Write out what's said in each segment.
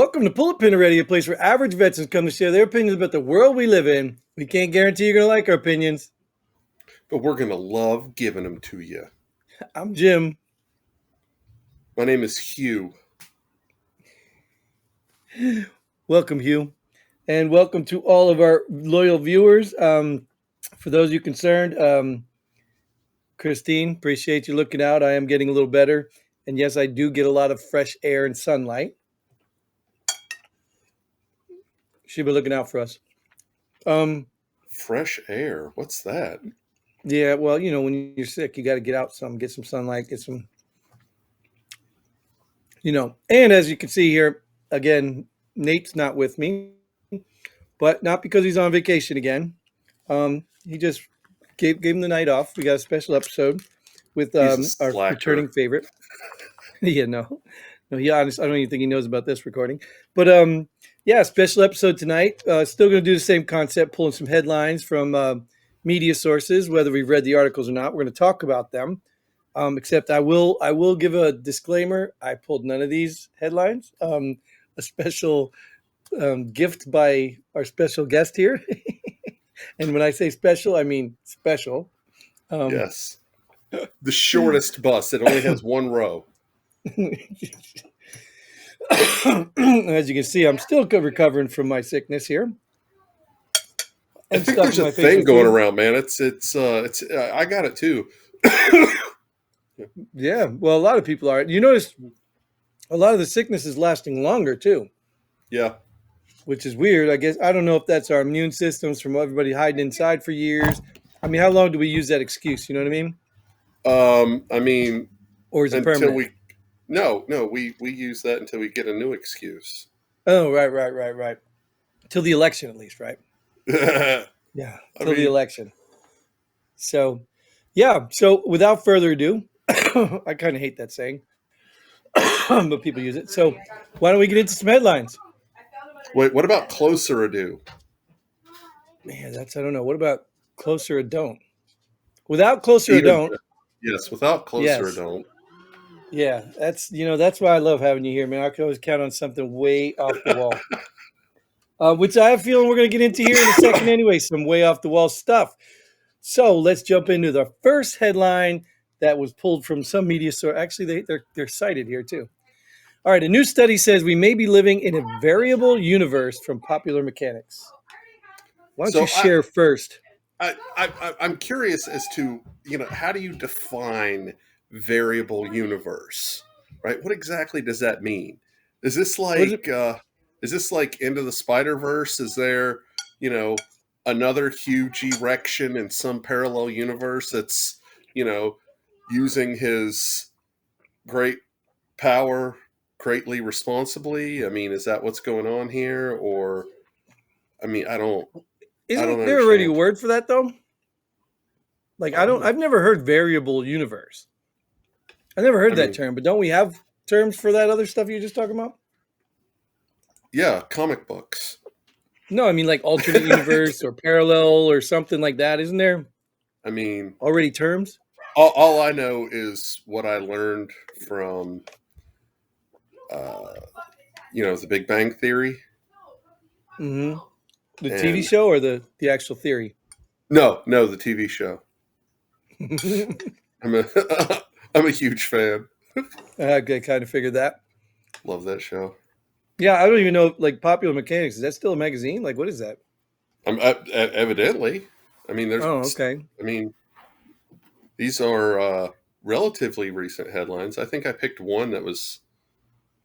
Welcome to Pull a Pin Already, a place where average veterans come to share their opinions about the world we live in. We can't guarantee you're going to like our opinions. But we're going to love giving them to you. I'm Jim. My name is Hugh. Welcome, Hugh. And welcome to all of our loyal viewers. For those of you concerned, Christine, appreciate you looking out. I am getting a little better. And yes, I do get a lot of fresh air and sunlight. She'll be looking out for us. Fresh air? What's that? Yeah, well, you know, when you're sick, you got to get out some, get some sunlight, get some, and as you can see here, again, Nate's not with me, but not because he's on vacation again. He just gave him the night off. We got a special episode with our returning favorite. Yeah, no, he honestly, I don't even think he knows about this recording, but yeah, special episode tonight. Still going to do the same concept, pulling some headlines from media sources, whether we've read the articles or not. We're going to talk about them. Except I will give a disclaimer. I pulled none of these headlines. A special gift by our special guest here. And when I say special, I mean special. Yes. The shortest bus. It only has one row. As you can see, I'm still recovering from my sickness here. I think there's a thing going around, man. It's I got it too. Yeah, well, a lot of people are. You notice a lot of the sickness is lasting longer too. Yeah. Which is weird. I guess I don't know if that's our immune systems from everybody hiding inside for years. I mean, how long do we use that excuse? You know what I mean? Or is it permanent? We use that until we get a new excuse. Oh, right. Till the election, at least, right? Yeah, till the election. So, yeah. So, without further ado, I kind of hate that saying, but people use it. So, why don't we get into some headlines? Wait, what about closer ado? Man, I don't know. What about closer or don't? Without closer or don't. Yes, without closer or don't. Yeah, that's why I love having you here, man. I can always count on something way off the wall. Which I have a feeling we're going to get into here in a second anyway, some way off the wall stuff. So let's jump into the first headline that was pulled from some media source. Actually, they're cited here too. All right, a new study says we may be living in a variable universe from Popular Mechanics. Why don't you share first? I'm curious as to, how do you define variable universe, right? What exactly does that mean? Is this like Into the Spider-Verse? Is there, another huge erection in some parallel universe that's, using his great power greatly responsibly? I mean, is that what's going on here? Or, I mean, I don't there already a word for that though? Like, I've never heard variable universe. I never heard that term, but don't we have terms for that other stuff you're just talking about? Yeah, comic books. No, I mean like alternate universe or parallel or something like that. Isn't there? I mean, already terms? All I know is what I learned from, The Big Bang Theory. Mm-hmm. The TV show or the actual theory? No, the TV show. I'm a huge fan. I kind of figured that. Love that show. Yeah, I don't even know. Like Popular Mechanics, is that still a magazine? Like, what is that? Evidently. I mean, there's. Oh, okay. I mean, these are relatively recent headlines. I think I picked one that was,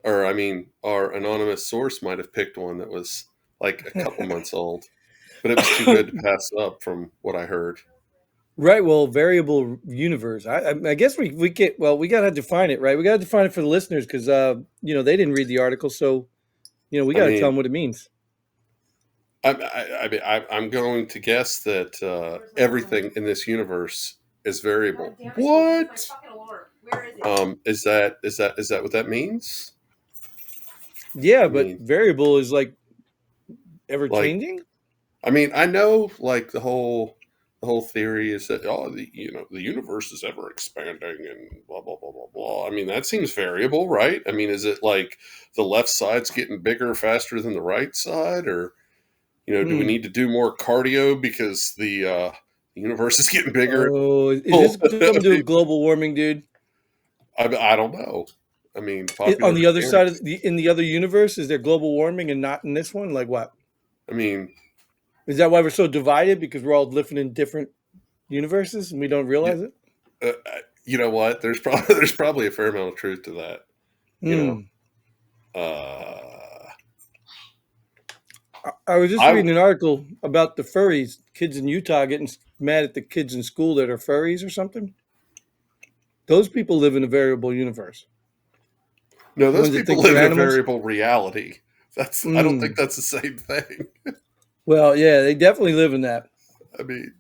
our anonymous source might have picked one that was like a couple months old, but it was too good to pass up from what I heard. Right. Well, variable universe. I guess we get. Well, we gotta define it, right? We gotta define it for the listeners because they didn't read the article, so we gotta tell them what it means. I'm going to guess that everything in this universe is variable. What? Is that what that means? Yeah, but variable is like ever changing. I mean, I know like the whole whole theory is that the universe is ever expanding and blah blah blah blah blah. I mean, that seems variable, right? I mean, is it like the left side's getting bigger faster than the right side, or do we Hmm. need to do more cardio because the universe is getting bigger? Oh, is this something to I do with global warming, dude? I don't know. I mean, On popular the other side mechanics. of in the other universe, is there global warming and not in this one? Like what? I mean, Is that why we're so divided? Because we're all living in different universes and we don't y- realize it? you know what? There's probably a fair amount of truth to that. You know, Hmm. uh, I was just I reading an article about the furries, kids in Utah getting mad at the kids in school that are furries or something. Those people live in a variable universe. no, The those ones that people think they're live in a animals. variable reality. I don't think Mm. that's the same thing. Well, yeah, they definitely live in that. I mean,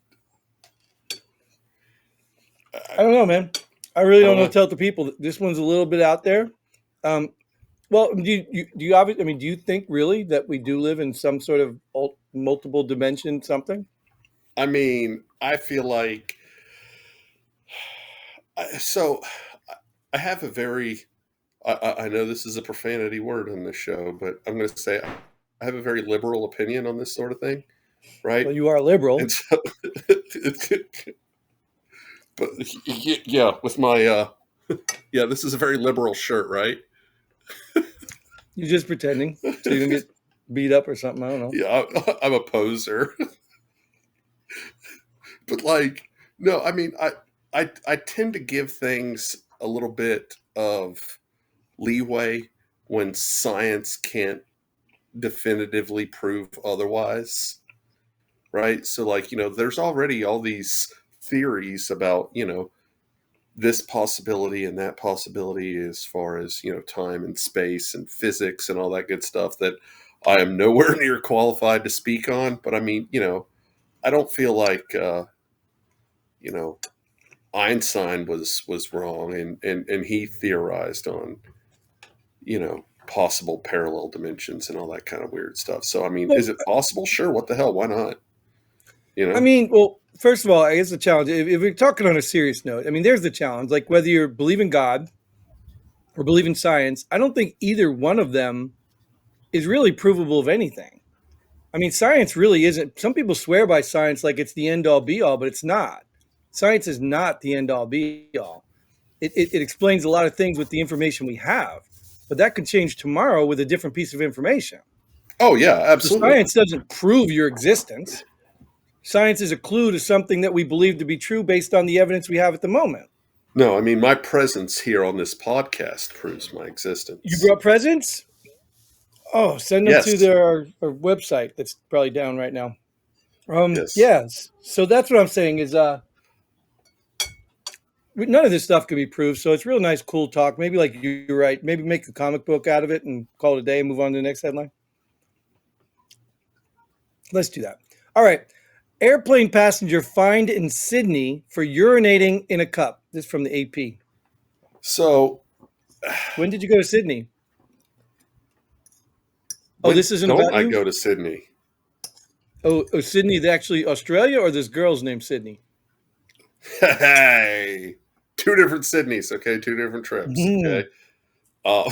I, I don't know, man. I really I don't don't know what know. to tell the people. This one's a little bit out there. Um, well, do you obviously? I mean, do you think really that we do live in some sort of multiple dimension something? I mean, I feel like so. I have a very. I know this is a profanity word on this show, but I'm going to say I have a very liberal opinion on this sort of thing, right? Well, you are liberal. And so, but yeah, with my yeah, this is a very liberal shirt, right? You're just pretending so you don't get beat up or something. I don't know. Yeah, I'm a poser, but like, no, I mean, I tend to give things a little bit of leeway when science can't definitively prove otherwise, right? So, like, there's already all these theories about, this possibility and that possibility as far as, time and space and physics and all that good stuff that I am nowhere near qualified to speak on. But I mean, I don't feel like, you know, Einstein was wrong and he theorized on, possible parallel dimensions and all that kind of weird stuff. So I mean, Well, is it possible? Sure, what the hell? Why not? You I know? mean, well, first of all, I guess the challenge, if we're talking on a serious note, I mean, there's the challenge. Like whether you believe in God or believe in science, I don't think either one of them is really provable of anything. I mean, science really isn't. Some people swear by science like it's the end all be all, but it's not. Science is not the end all be all. It explains a lot of things with the information we have, but that could change tomorrow with a different piece of information. Oh yeah, So absolutely. science doesn't prove your existence. Science is a clue to something that we believe to be true based on the evidence we have at the moment. No, I mean my presence here on this podcast proves my You existence. brought presents? Oh, send them to Yes, our website that's probably down right now. yes. Yes. So that's what I'm saying is none of this stuff can be proved. So it's real nice, cool talk. Maybe like you're right. Maybe make a comic book out of it and call it a day and move on to the next headline. Let's do that. All right. Airplane passenger fined in Sydney for urinating in a cup. This is from the AP. So When did you go to Sydney? Oh, when this isn't don't about I you? go to Sydney? Oh, Sydney is actually Australia, or this girl's named Sydney? Hey, two different Sydneys, okay, two different trips, Hmm. okay. Uh,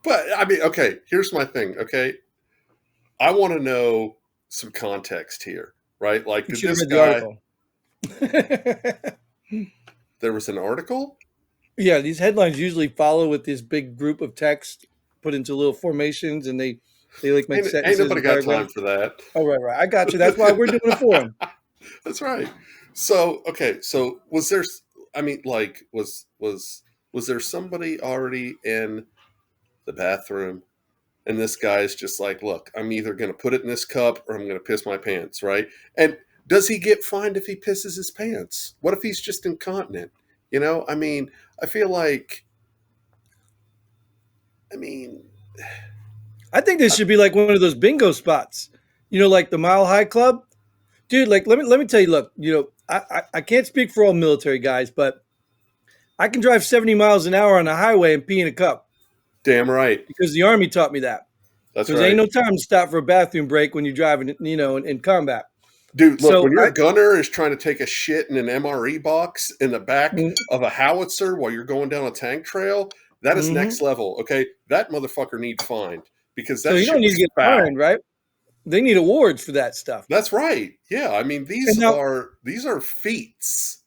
but I mean, okay, here's my thing, okay. I want to know some context here, right? Like, You did should have this read the guy? article. There was an article. Yeah, these headlines usually follow with this big group of text put into little formations, and they like make Ain't sentences nobody and got time paragraphs. for that. Oh, right, right. I got you. That's why we're doing a forum. That's right. So okay, so was there? I mean, like, was there somebody already in the bathroom? And this guy's just like, look, I'm either going to put it in this cup or I'm going to piss my pants, right? And does he get fined if he pisses his pants? What if he's just incontinent? I mean, I feel like, I mean, I think this I, should be like one of those bingo spots. Like the Mile High Club, dude. Like, let me tell you. Look, I can't speak for all military guys, but I can drive 70 miles an hour on the highway and pee in a cup damn right. because the Army taught me that. That's Because ain't right. no time to stop for a bathroom break when you're driving, in combat. Dude, look, So when your I, gunner is trying to take a shit in an MRE box in the back mm, of a howitzer while you're going down a tank trail, that is next mhm. level, okay? That motherfucker need fined because So that you don't shit need to was get foul. fined, right? They need awards for that stuff. That's right. Yeah, I mean And these are feats.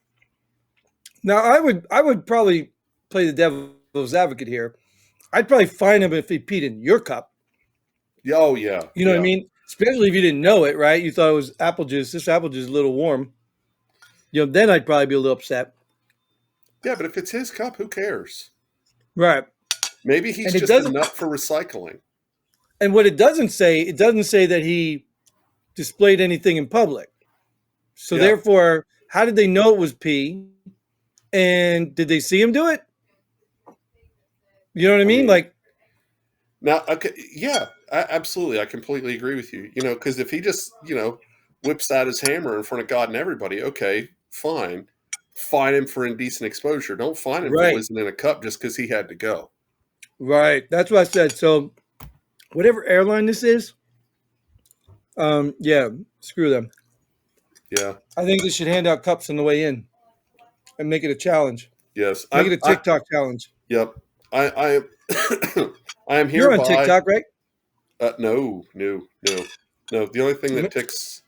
now I would probably play the devil's advocate here. I'd probably fine him if he peed in your cup. Oh yeah, You know what I yeah. mean? Especially if you didn't know it, right? You thought it was apple juice. This apple juice is a little warm. Then I'd probably be a little upset. Yeah, but if it's his cup, who cares? Right. Maybe he's And it just a doesn't nut for recycling. and what it doesn't say that he displayed anything in public. So Yeah. therefore, how did they know it was pee? And did they see him do it? You know what I I mean? mean, Like, now, okay, yeah, absolutely. I completely agree with you. Because if he just, whips out his hammer in front of God and everybody, okay, fine. Fine him for indecent exposure. Don't fine him for right, whizzing in a cup just because he had to go. right. That's what I said. So whatever airline this is, yeah, screw them. Yeah. I think they should hand out cups on the way in and make it a challenge. Yes. Make it a TikTok challenge. Yep. I I am You're on hereby. TikTok, right? No, no, no, no. The only thing that Mm, ticks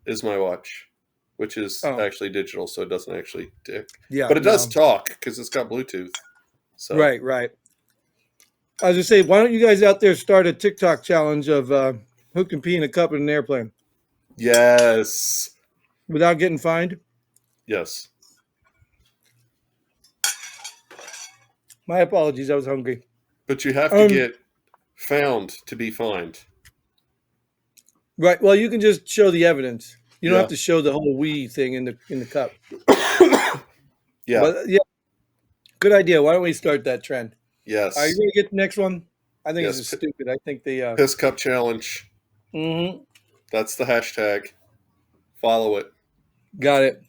is my watch, which is oh, actually digital, so it doesn't actually tick, yeah, but it does no. talk because it's got Bluetooth. So Right, right. I was just say, why don't you guys out there start a TikTok challenge of who can pee in a cup in an airplane yes, without getting fined? yes. My apologies, I was hungry. But you have to Um, get found to be fined. right. Well, you can just show the evidence. You don't have Yeah, to show the whole we thing in the cup. yeah, But yeah, good idea. Why don't we start that trend? Are you yes, going to get the next one? I think this yes. is stupid. I think they. Piss cup challenge. Mhm, That's the hashtag. Follow it. got it.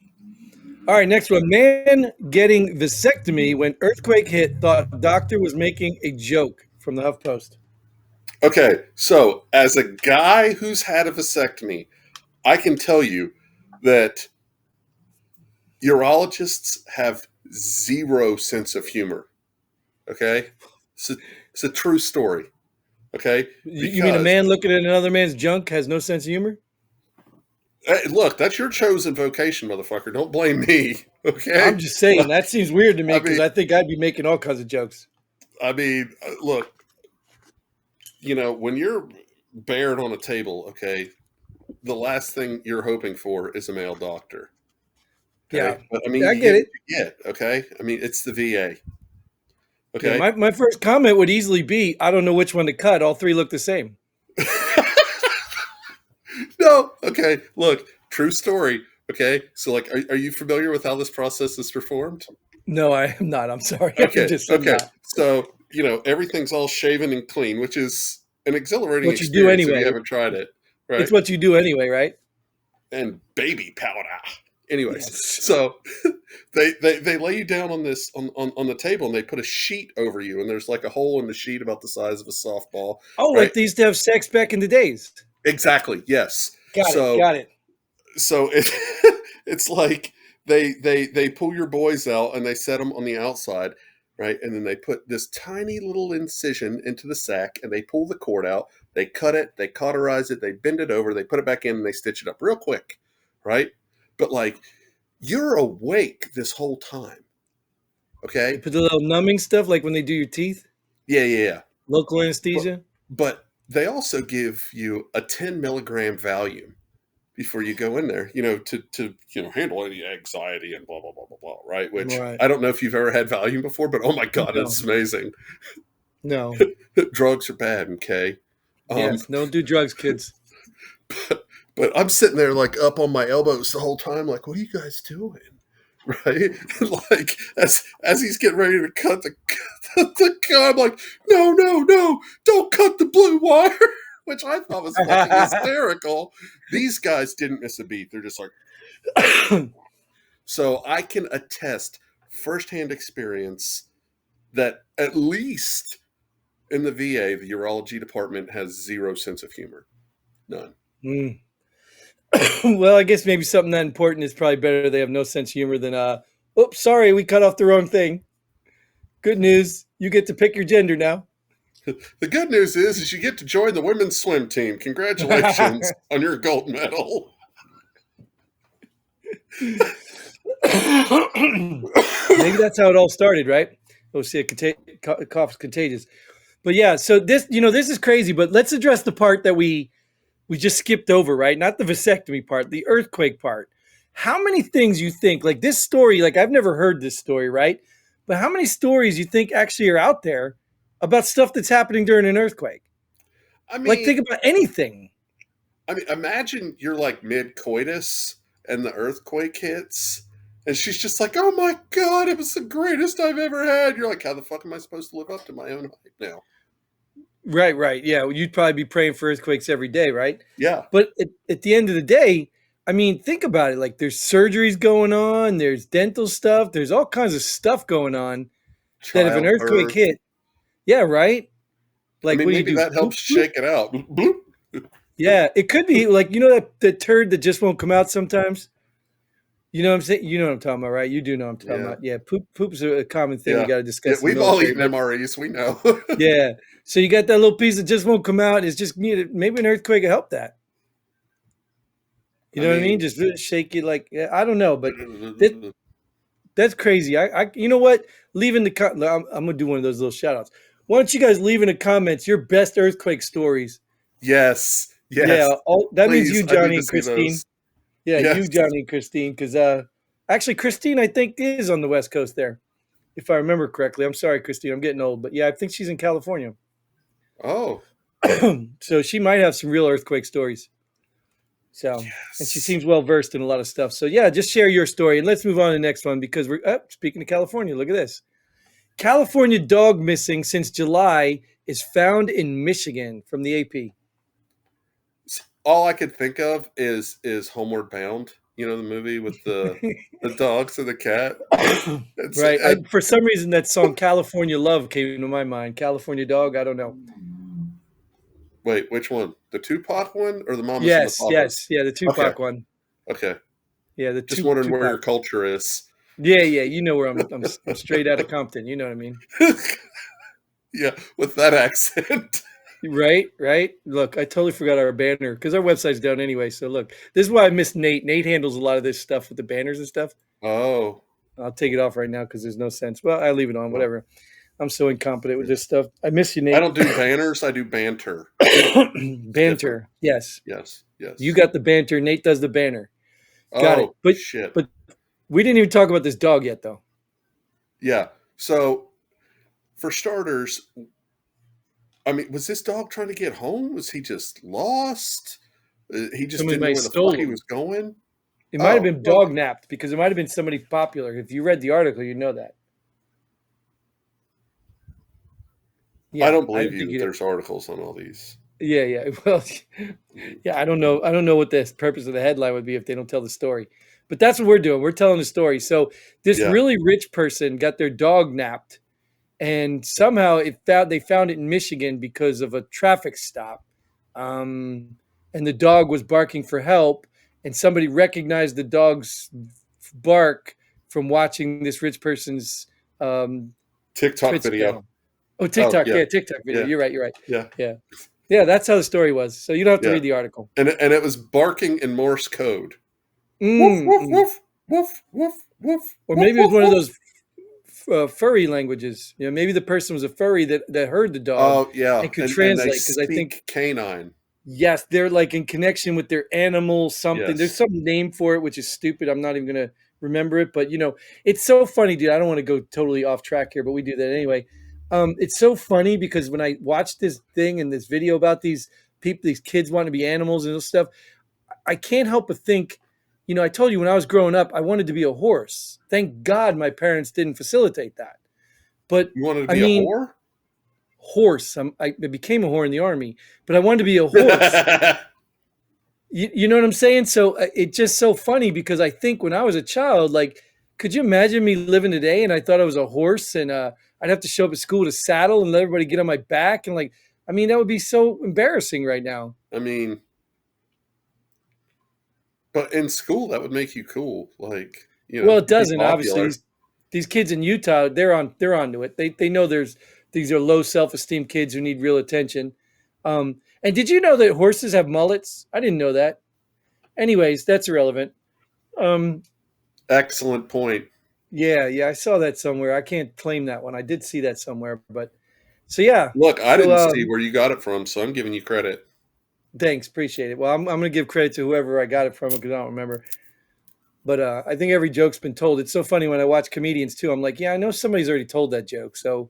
All right, next one. Man getting vasectomy when earthquake hit thought doctor was making a joke from the HuffPost. Okay, so as a guy who's had a vasectomy, I can tell you that urologists have zero sense of humor. Okay, it's a true story. Okay, You mean a because man looking at another man's junk has no sense of humor? hey, look, that's your chosen vocation, motherfucker. Don't blame me. Okay, I'm just saying that seems weird to me I because mean, I think I'd be making all kinds of jokes. look, when you're bared on a table, okay, the last thing you're hoping for is a male doctor. Yeah, Okay, but I mean, I you get get what it. you get. Okay, I mean, it's the VA. Yeah, Okay. my first comment would easily be, I don't know which one to cut. All three look the same. No, okay. Look, true story. Okay, so like, are you familiar with how this process is performed? No, I am not. I'm sorry. I Okay, just am okay. not. So everything's all shaven and clean, which is an exhilarating What you do experience if you anyway. haven't tried it, right? It's what you do anyway, right? And baby powder. Anyways, Yes. so they lay you down on this on the table and they put a sheet over you and there's like a hole in the sheet about the size of a softball, Oh, right? like they used to have sex back in the days. Exactly. Yes. Got it. So Got it. it's like they pull your boys out and they set them on the outside, right? And then they put this tiny little incision into the sack and they pull the cord out, they cut it, they cauterize it, they bend it over, they put it back in and they stitch it up real quick, right? But like you're awake this whole time, They okay? put the little numbing stuff like when they do your teeth, Yeah, yeah, yeah. local But anesthesia. but they also give you a 10 milligram Valium before you go in there, to handle any anxiety and blah blah blah blah blah, right? Which Right. I don't know if you've ever had Valium before, but oh my god, No. it's amazing. No. Drugs are bad, okay? Um, Yes. Don't do drugs, kids. but I'm sitting there like up on my elbows the whole time, like, what are you guys doing? Right? Like as he's getting ready to cut the gun, I'm like, no, no, no, don't cut the blue wire, which I thought was fucking hysterical. These guys didn't miss a beat. They're just like, so I can attest firsthand experience that at least in the VA, the urology department has zero sense of humor. None. Mm. Well, I guess maybe something that important is probably better. They have no sense of humor than oops, sorry, we cut off the wrong thing. Good news, you get to pick your gender now. The good news is you get to join the women's swim team. Congratulations on your gold medal. Maybe that's how it all started, right? Oh, see, cough is contagious. But yeah, so this is crazy. But let's address the part that we just skipped over, right? Not the vasectomy part, the earthquake part. How many things you think, like this story, like I've never heard this story, right? But how many stories you think actually are out there about stuff that's happening during an earthquake? I Like, mean, think about anything. imagine you're like mid coitus and the earthquake hits, and she's just like, "Oh my god, it was the greatest I've ever had." You're like, "How the fuck am I supposed to live up to my own hype now?" Right, right. Yeah, well, you'd probably be praying for earthquakes every day, right? Yeah, But at the end of the day, I mean, think about it. Like, there's surgeries going on, there's dental stuff, there's all kinds of stuff going on that if an earthquake childbirth. hit, yeah, right? I Like, mean, what do you maybe do? that Bloop, helps bloop? shake it out. Bloop. Yeah, it could be like that the turd that just won't come out sometimes. You know what I'm saying? You know what I'm talking about, right? You do know what I'm talking Yeah, about. Yeah, poop is a common thing we yeah, got to yeah. discuss in the We've all military. eaten But MREs. We know. yeah, so you got that little piece that just won't come out. It's just needed. Maybe an earthquake will help that. You I know what I mean? mean, Just really shake it like yeah, I don't know, but that that's crazy. You know what? Leave in the I'm gonna do one of those little shout outs. Why don't you guys leave in the comments your best earthquake stories? yes, Yeah, yes. that means Please, you, I need Johnny to and see Christine. those. Yeah, you, Yes. Johnny and Christine, because actually Christine I think is on the West Coast there, if I remember correctly. I'm sorry, Christine, I'm getting old, but yeah, I think she's in California. Oh, So she might have some real earthquake stories. So, and she yes. seems well versed in a lot of stuff. So yeah, just share your story and let's move on to the next one because speaking of California. Look at this. California dog missing since July is found in Michigan from the AP. All I could think of is Homeward Bound. You know the movie with the dogs and the cat. It's Right. For some reason, that song "California Love" came to my mind. California Dog. I don't know. wait, which one? The Tupac one or the Mamas and the Yes, Papas? yes, yeah, the Okay, Tupac one. okay. Yeah, the Just wondering where Tupac. your culture is. Yeah, yeah. You know where I'm straight out of Compton. You know what I mean? Yeah, with that accent. Right, right. Look, I totally forgot our banner because our website's down anyway. So look, this is why I miss Nate. Nate handles a lot of this stuff with the banners and stuff. Oh, I'll take it off right now because there's no sense. Well, I leave it on. well, Whatever. I'm so incompetent with this stuff. I miss you, I Nate. don't do banners. I do banter. It's different. Banter. Yes, Yes, you yes. got the banter. Nate does the banner. Got it. Oh shit. But we didn't even talk about this dog yet, though. Yeah. So for starters, I mean, was this dog trying to get home? Was he just lost? He just Somebody didn't know might where have the fuck stole he him. was going. It might have Oh, been well, dog napped because it might have been somebody popular. If you read the article, you know that. I Yeah, don't I believe don't think you. you. There's articles on all these. Yeah, yeah. Well, yeah. I don't know. I don't know what the purpose of the headline would be if they don't tell the story. But that's what we're doing. We're telling the story. So this Yeah. really rich person got their dog napped, and somehow they found it in Michigan because of a traffic stop, um, and the dog was barking for help, and somebody recognized the dog's bark from watching this rich person's TikTok Twitch video. channel. Oh, Oh, TikTok. yeah. Yeah, TikTok video. Yeah. You're right. You're right. Yeah. Yeah. Yeah, that's how the story was. So you don't have to Yeah. read the article. And it was barking in Morse code. Woof, Mm, woof, mm. woof, woof, woof, woof, Or woof, maybe it was woof, one of woof. those furry languages. You know, maybe the person was a furry that heard the dog Oh, yeah. and could And they translate. Because I think speak canine. yes, they're like in connection with their animal something. There's Yes. some name for it, which is stupid. I'm not even gonna remember it. But it's so funny, dude. I don't want to go totally off track here, but we do that anyway. It's so funny because when I watched this thing and this video about these people, these kids wanting to be animals and stuff, I can't help but think, I told you when I was growing up, I wanted to be a horse. Thank God my parents didn't facilitate that. But You wanted to I be a mean, whore? horse. I became a whore in the army, but I wanted to be a horse. You know what I'm saying? So it's just so funny because I think when I was a child, like, could you imagine me living today and I thought I was a horse and I'd have to show up at school to saddle and let everybody get on my back and like, I mean, that would be so embarrassing right now. I mean, But in school, that would make you cool. Like, well, it you'd be doesn't. Obviously, popular. these kids in Utah, they're onto it. They know these are low self-esteem kids who need real attention. And did you know that horses have mullets? I didn't know that. Anyways, that's irrelevant. Um, Excellent point. yeah, I saw that somewhere. I can't claim that one. I did see that somewhere, but so yeah. Look, I So didn't see where you got it from, so I'm giving you credit. thanks, appreciate it. Well, I'm going to give credit to whoever I got it from because I don't remember. But I think every joke's been told. It's so funny when I watch comedians too. I'm like, yeah, I know somebody's already told that joke. So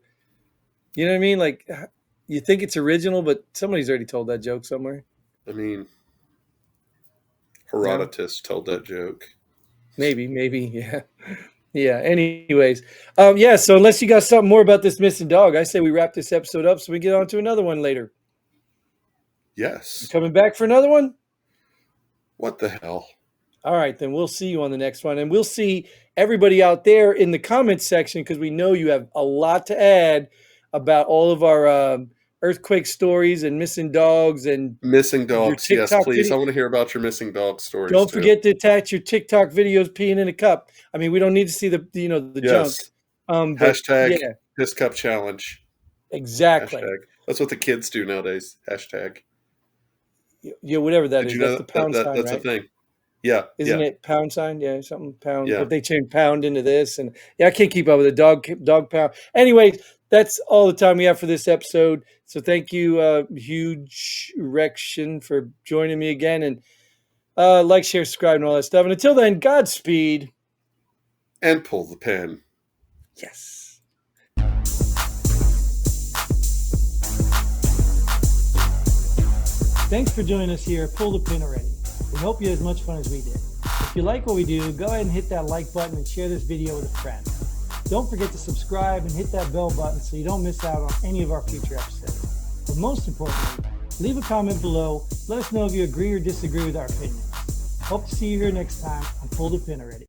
you know what I mean? Like, you think it's original, but somebody's already told that joke somewhere. I mean, No, Herodotus told that joke. maybe, yeah, yeah. Anyways, yeah. So unless you got something more about this missing dog, I say we wrap this episode up so we get on to another one later. You Yes. coming back for another one? What the hell? All right, then we'll see you on the next one. And we'll see everybody out there in the comments section because we know you have a lot to add about all of our earthquake stories and missing dogs and Missing your dogs. Yes, TikTok please. video. I want to hear about your missing dog stories Don't too. forget to attach your TikTok videos peeing in a cup. I mean, we don't need to see the junk. Yes. But Hashtag yeah, piss cup challenge. exactly. Hashtag. That's what the kids do nowadays. Hashtag. Yeah, whatever that Did is. you That's know the pound sign, that's a right? thing? Yeah. Isn't Yeah. it pound sign? Yeah, something pound. Yeah. But they changed pound into this, and yeah, I can't keep up with the dog pound. Anyway, that's all the time we have for this episode. So thank you, huge erection, for joining me again, and like, share, subscribe, and all that stuff. And until then, Godspeed. And pull the pin. Yes. Thanks for joining us here. Pull the pin already. We hope you had as much fun as we did. If you like what we do, go ahead and hit that like button and share this video with a friend. Don't forget to subscribe and hit that bell button so you don't miss out on any of our future episodes. But most importantly, leave a comment below. Let us know if you agree or disagree with our opinions. Hope to see you here next time on Pull the Pin Already.